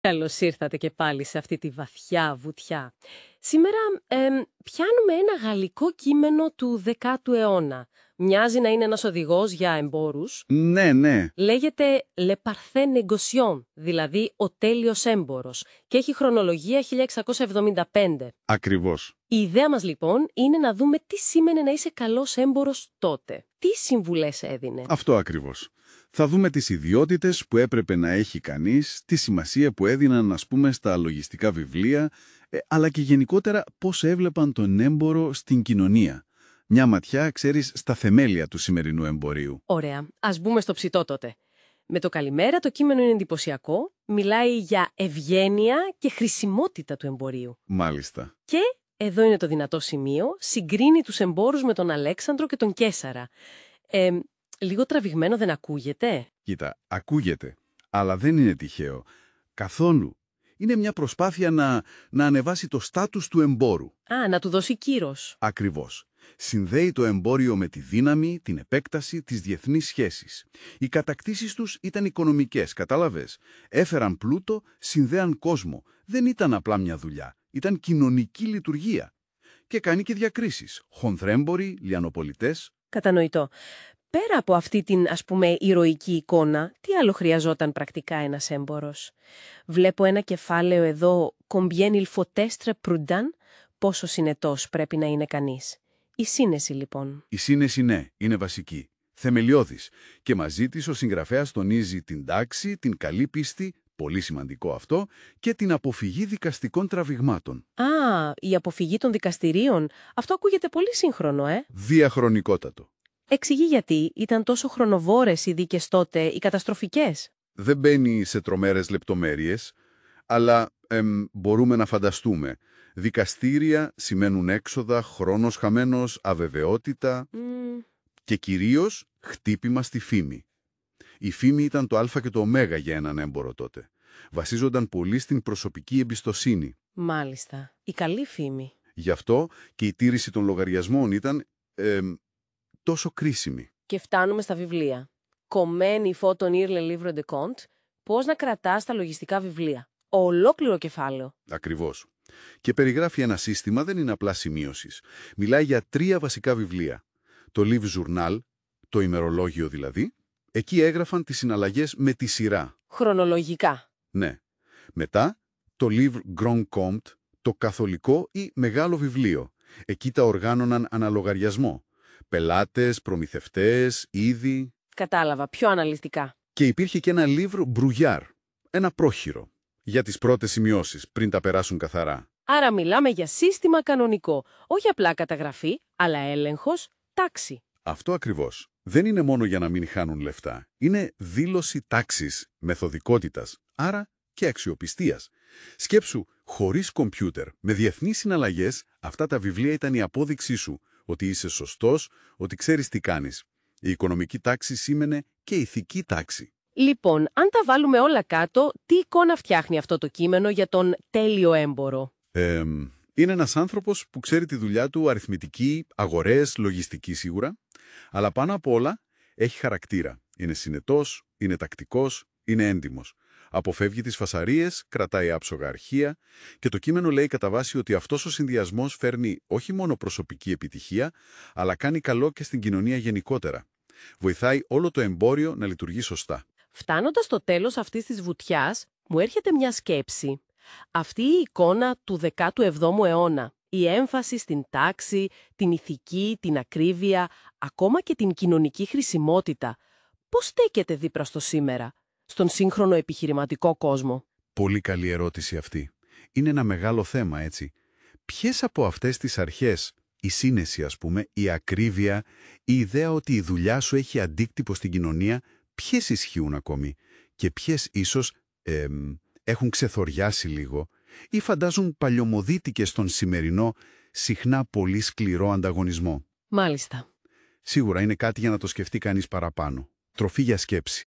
Καλώς ήρθατε και πάλι σε αυτή τη βαθιά βουτιά. Σήμερα πιάνουμε ένα γαλλικό κείμενο του 10ου αιώνα. Μοιάζει να είναι ένας οδηγός για εμπόρους. Ναι, ναι. Λέγεται Le Parfait Négociant, δηλαδή ο τέλειος έμπορος, και έχει χρονολογία 1675. Ακριβώς. Η ιδέα μας λοιπόν είναι να δούμε τι σήμαινε να είσαι καλός έμπορος τότε. Τι συμβουλές έδινε. Αυτό ακριβώς. Θα δούμε τις ιδιότητες που έπρεπε να έχει κανείς, τη σημασία που έδιναν, ας πούμε, στα λογιστικά βιβλία, αλλά και γενικότερα πώς έβλεπαν τον έμπορο στην κοινωνία. Μια ματιά, ξέρεις, στα θεμέλια του σημερινού εμπορίου. Ωραία. Ας μπούμε στο ψητό τότε. Με το καλημέρα το κείμενο είναι εντυπωσιακό. Μιλάει για ευγένεια και χρησιμότητα του εμπορίου. Μάλιστα. Και εδώ είναι το δυνατό σημείο. Συγκρίνει τους εμπόρους με τον Αλέξανδρο και τον Καίσαρα. Λίγο τραβηγμένο δεν ακούγεται? Κοίτα, ακούγεται, αλλά δεν είναι τυχαίο. Καθόλου. Είναι μια προσπάθεια να ανεβάσει το στάτους του εμπόρου. Να του δώσει κύρος. Ακριβώς. Συνδέει το εμπόριο με τη δύναμη, την επέκταση, τις διεθνείς σχέσεις. Οι κατακτήσεις τους ήταν οικονομικές, κατάλαβες. Έφεραν πλούτο, συνδέαν κόσμο. Δεν ήταν απλά μια δουλειά. Ήταν κοινωνική λειτουργία. Και κάνει και διακρίσεις. Χονδρέμποροι, λιανοπολιτές. Κατανοητό. Πέρα από αυτή την, ας πούμε, ηρωική εικόνα, τι άλλο χρειαζόταν πρακτικά ένας έμπορος? Βλέπω ένα κεφάλαιο εδώ, «Combien il faut être prudent», πόσο συνετός πρέπει να είναι κανείς. Η σύνεση λοιπόν. Η σύνεση, ναι, είναι βασική. Θεμελιώδης. Και μαζί της ο συγγραφέας τονίζει την τάξη, την καλή πίστη, πολύ σημαντικό αυτό, και την αποφυγή δικαστικών τραβηγμάτων. Η αποφυγή των δικαστηρίων. Αυτό ακούγεται πολύ σύγχρονο, Διαχρονικότατο. Εξηγεί γιατί ήταν τόσο χρονοβόρες οι δίκες τότε, οι καταστροφικές. Δεν μπαίνει σε τρομέρες λεπτομέρειες, αλλά μπορούμε να φανταστούμε. Δικαστήρια σημαίνουν έξοδα, χρόνος χαμένος, αβεβαιότητα και κυρίως χτύπημα στη φήμη. Η φήμη ήταν το α και το ω για έναν έμπορο τότε. Βασίζονταν πολύ στην προσωπική εμπιστοσύνη. Μάλιστα. Η καλή φήμη. Γι' αυτό και η τήρηση των λογαριασμών ήταν τόσο κρίσιμη. Και φτάνουμε στα βιβλία. Comment il faut tenir le livre de compte. Πώς να κρατάς τα λογιστικά βιβλία. Ολόκληρο κεφάλαιο. Ακριβώς. Και περιγράφει ένα σύστημα, δεν είναι απλά σημείωσης. Μιλάει για 3 βασικά βιβλία. Το Livre Journal, το ημερολόγιο δηλαδή. Εκεί έγραφαν τις συναλλαγές με τη σειρά. Χρονολογικά. Ναι. Μετά, το Livre Grand Compte, το καθολικό ή μεγάλο βιβλίο. Εκεί τα οργάνωναν αναλογαριασμό. Πελάτες, προμηθευτές, είδη. Κατάλαβα, πιο αναλυτικά. Και υπήρχε και ένα Livre Brouillard, ένα πρόχειρο, για τις πρώτες σημειώσεις, πριν τα περάσουν καθαρά. Άρα μιλάμε για σύστημα κανονικό. Όχι απλά καταγραφή, αλλά έλεγχος, τάξη. Αυτό ακριβώς. Δεν είναι μόνο για να μην χάνουν λεφτά. Είναι δήλωση τάξης, μεθοδικότητας, άρα και αξιοπιστίας. Σκέψου, χωρίς κομπιούτερ, με διεθνείς συναλλαγές, αυτά τα βιβλία ήταν η απόδειξή σου ότι είσαι σωστός, ότι ξέρεις τι κάνεις. Η οικονομική τάξη σήμαινε και ηθική τάξη. Λοιπόν, αν τα βάλουμε όλα κάτω, τι εικόνα φτιάχνει αυτό το κείμενο για τον τέλειο έμπορο? Είναι ένας άνθρωπος που ξέρει τη δουλειά του, αριθμητική, αγορές, λογιστική σίγουρα, αλλά πάνω απ' όλα έχει χαρακτήρα. Είναι συνετός, είναι τακτικός, είναι έντιμος. Αποφεύγει τις φασαρίες, κρατάει άψογα αρχεία και το κείμενο λέει κατά βάση ότι αυτός ο συνδυασμός φέρνει όχι μόνο προσωπική επιτυχία, αλλά κάνει καλό και στην κοινωνία γενικότερα. Βοηθάει όλο το εμπόριο να λειτουργεί σωστά. Φτάνοντας στο τέλος αυτής της βουτιάς, μου έρχεται μια σκέψη. Αυτή η εικόνα του 17ου αιώνα, η έμφαση στην τάξη, την ηθική, την ακρίβεια, ακόμα και την κοινωνική χρησιμότητα, πώς στέκεται δίπλα στο σήμερα, στον σύγχρονο επιχειρηματικό κόσμο? Πολύ καλή ερώτηση αυτή. Είναι ένα μεγάλο θέμα, έτσι. Ποιες από αυτές τις αρχές, η σύνεση ας πούμε, η ακρίβεια, η ιδέα ότι η δουλειά σου έχει αντίκτυπο στην κοινωνία, ποιες ισχύουν ακόμη και ποιες ίσως έχουν ξεθοριάσει λίγο ή φαντάζουν παλιωμοδίτικες στον σημερινό, συχνά πολύ σκληρό ανταγωνισμό. Μάλιστα. Σίγουρα είναι κάτι για να το σκεφτεί κανείς παραπάνω. Τροφή για σκέψη.